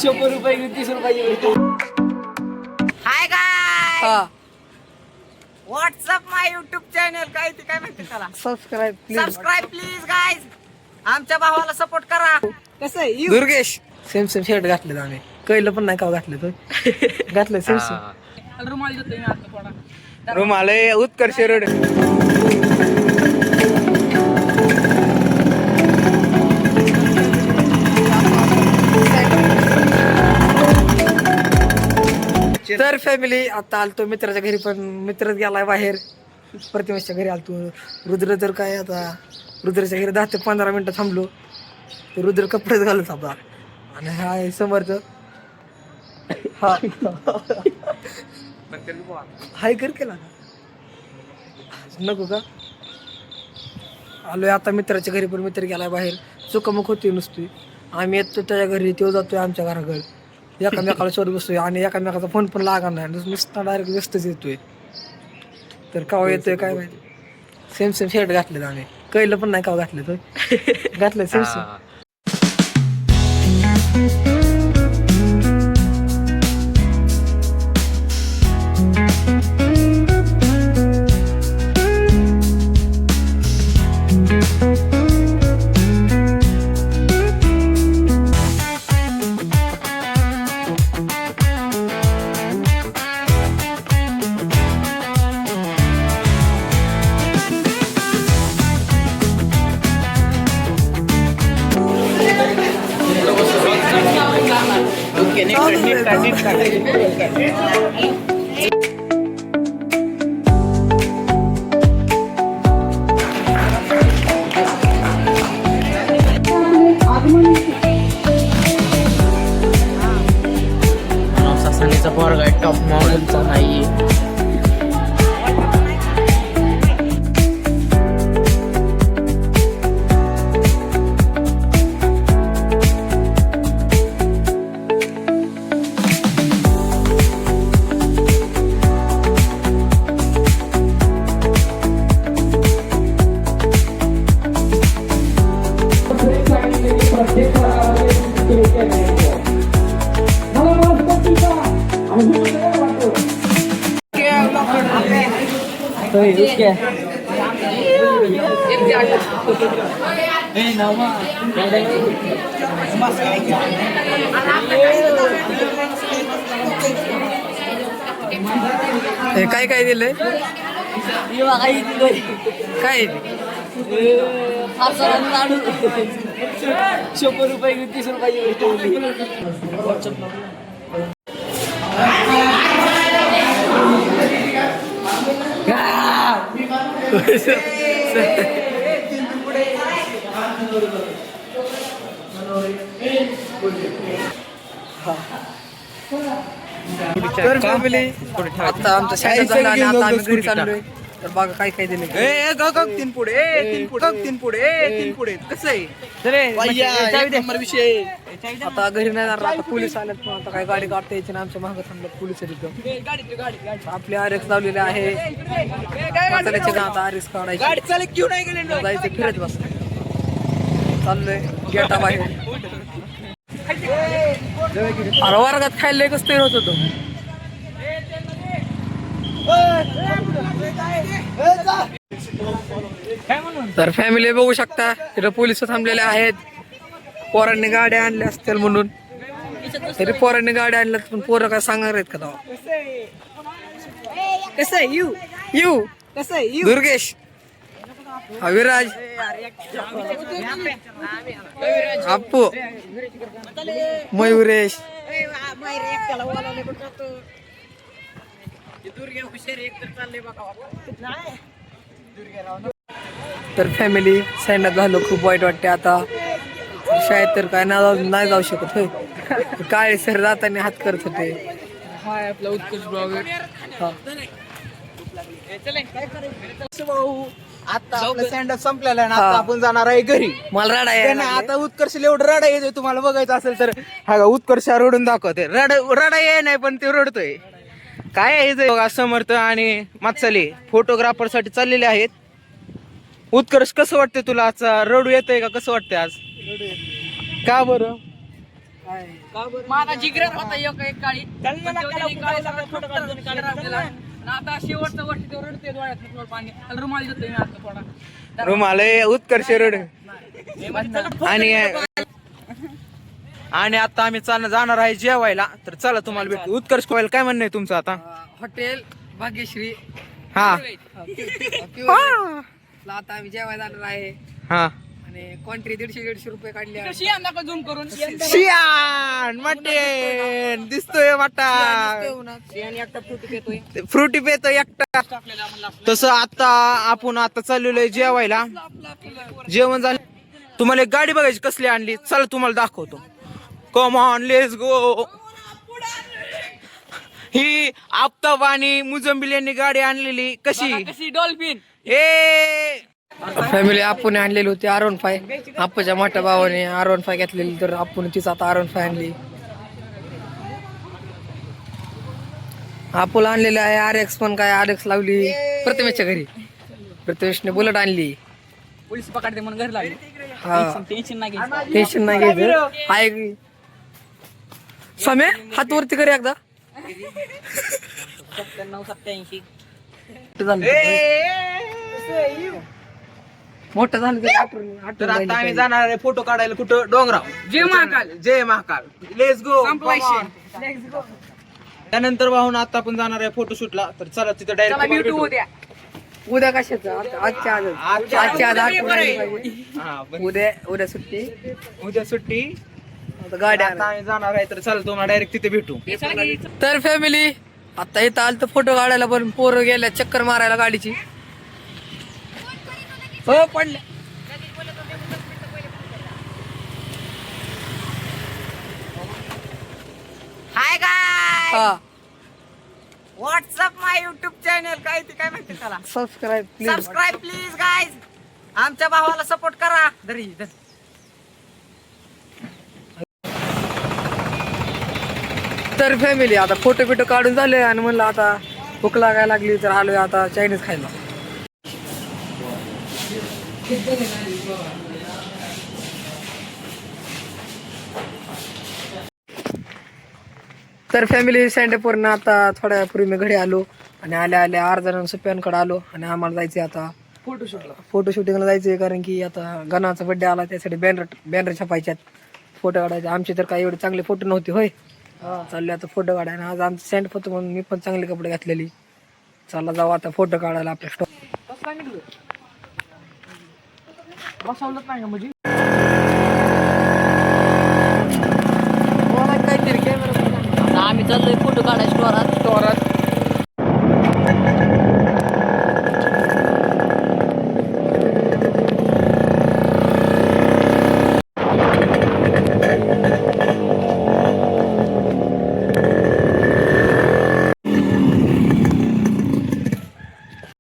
₹100 ₹30. हाय गाय हा व्हॉट्सअप माय YouTube channel काय म्हणते त्याला सबस्क्राईब प्लीज गाईज आमच्या भावाला सपोर्ट करा. कसं आहे दुर्गेश सेम शर्ट घातले आम्ही कळलं पण नाही का घातले तो घातलं सेम रुमाल देतोय मी आता थोडा. रुमाल उत्कर्ष रोड तर फॅमिली आता आलतो मित्राच्या घरी पण मित्रच गेलाय बाहेर प्रतिमेशच्या घरी आलतो. रुद्र तर काय आता रुद्राच्या घरी 10 ते 15 मिनिटं थांबलो तर रुद्र कपडेच घालत होता आणि हा आहे समर्थ. हा हाय कर केला नको का आलोय आता मित्राच्या घरी पण मित्र गेलाय बाहेर चुकामुक होती नुसती. आम्ही येतो त्याच्या घरी तो जातोय आमच्या घराकडे एकामेकाला शोध बसतोय आणि एकामेकाचा फोन पण लागणार नाही नुसता डायरेक्ट व्यस्तच येतोय. तर कावा येतोय काय माहिती सेम शर्ट घातले आम्ही कळलं पण नाही का घातले तो घातलं सेम सनीचा पोरगा टॉप मॉडेलचा नाहीये. काय काय दिलंय काय ₹100 तर फॅमिली आता आमचं शाळेत झालं आणि आता आम्ही घरी चाललोय. तर बघा काय काय दिले तीन पुढे कसं आहे विषय. आता घरी नाही जाणार आता पोलीस आलेत पण आता काय गाडी काढता यायची ना आमच्या मागं थांबलं पोलीस आपले आरेस लावलेले आहे मसाल्याचे ना आता आरेस काढायचे घेऊन नाही गेले जायचं फिरत बस चाललोय गेटा बाहेर. अरे वर्गात खायला एकच तयार होत होतो. तर फॅमिली बघू शकता तिथं पोलिस थांबलेले आहेत पोरांनी गाड्या आणल्या असतील म्हणून. तरी पोरांनी गाड्या आणल्यात पण पोरं काय सांगणार आहेत का तेव्हा. कसं आहे येऊ कसं आहे दुर्गेश हा विराज अप्पू मयुरेश तर फॅमिली साईडला झालं खूप वाईट वाटते आता शाळेत तर काय नाही जाऊ शकत होय. काळे सर जाताना हात करत होते. हाय आपला उत्कर्ष ब्लॉगर. आता आपलं स्टँडअप संपलेला आहे ना आता आपण जाणार आहे घरी. मला रडा आहे आता उत्कर्ष एवढं रडा येतोय तुम्हाला बघायचं असेल तर हा उत्कर्ष रडून दाखवते. रडा ये नाही पण ते रडतोय काय आहे बघा. समर्थ आणि मत्सले फोटोग्राफर साठी चाललेले आहेत. उत्कर्ष कसं वाटतंय तुला आज रडू येतंय का कसं वाटतंय आज का बरं माझा जिगरार होता एक काळी आता शेवटचं वर्ष ते रडते डोळ्यात पाणी रुमाल देतोय मी आता थोडा रुमाल उत्कर्ष रोड आणि आता आम्ही जाणार आहे जेवायला. तर चला तुम्हाला भेटू. उत्कर्ष कोयल काय म्हणणं आहे तुमचं आता? हॉटेल भाग्यश्री हा आता आम्ही जेवायला जाणार आहे हा आणि क्वांट्री 150 रुपये काढली आहे. शियान दाखव झूम करून शियान मटन दिसतोय मटन फ्रुटी पेतो एकटा. तसं आता आपण आता चाललेलो आहे जेवायला. जेवण झालं. तुम्हाला एक गाडी बघायची कसली आणली चला तुम्हाला दाखवतो. Come on let's go. ही आफ्ताब आणि मुजम्बिल यांनी गाडी आणलेली कशी डॉल्फिन ए फॅमिली आपण आणलेली होती R15. आप्पाच्या मोठ्या भावाने R15 घेतलेली तर आपण तीच आता R15 आणली. आपण आणलेली आहे RX पण काय RX लावली प्रथमेशच्या घरी. प्रथमेशने बुलेट आणली. पोलीस पकडते म्हणून घरी लागली. हा टेन्शन नाही घ्यायचं. टेन्शन नाही घ्यायचं. आहे सम्या हात वरती कर एकदा. 97-87 झालं मोठं झालं तर आठवण तर आता आम्ही जाणार आहे फोटो काढायला कुठं डोंगराव. जय महाकाल. जय महाकाल. Let's go. संपवायचे. त्यानंतर वाहून आता आपण जाणार आहे फोटोशूटला. तर चला तिथं चला भेटू डायरेक्ट उद्या. उद्या कशाचं आजच्या आज आठवण आली पाहिजे. उद्या सुट्टी. उद्या सुट्टी. आता गाड्या आता आम्ही जाणार आहे तर चला तुम्हाला डायरेक्ट तिथे भेटू. तर फॅमिली आता इथं आलं तर फोटो काढायला पण पोरं गेल्या चक्कर मारायला गाडीची. हो पडल्या. हाय गाय. हा व्हॉट्सअप माय युट्यूब चॅनल काय म्हणते त्याला. Subscribe please. Subscribe please guys. आमच्या भावाला सपोर्ट करा. तर फॅमिली आता फोटो बिटो काढून झाले आणि म्हणलं आता भूक लागायला लागली तर आलोय आता चायनीज खायला. तर फॅमिली सँडेपूरनं आता थोड्या पूर्वी मी घरी आलो आणि आल्या आल्या अर्धा सुप्यांकडे आलो आणि आम्हाला जायचे आता फोटोशूटिंगला जायचंय कारण की आता गणाचा बड्डे आला त्यासाठी बॅनर छापायच्यात फोटो काढायचे. आमचे तर काही एवढे चांगले फोटो नव्हते होय. चालले आता फोटो काढायला. आज आमचं सँड होतं म्हणून मी पण चांगले कपडे घातलेली. चला जाऊ आता फोटो काढायला आपल्या स्टॉप. बसवलंच नाही म्हणजे काहीतरी कॅमेरा आम्ही चाललोय फोटो काढायला स्टोरात.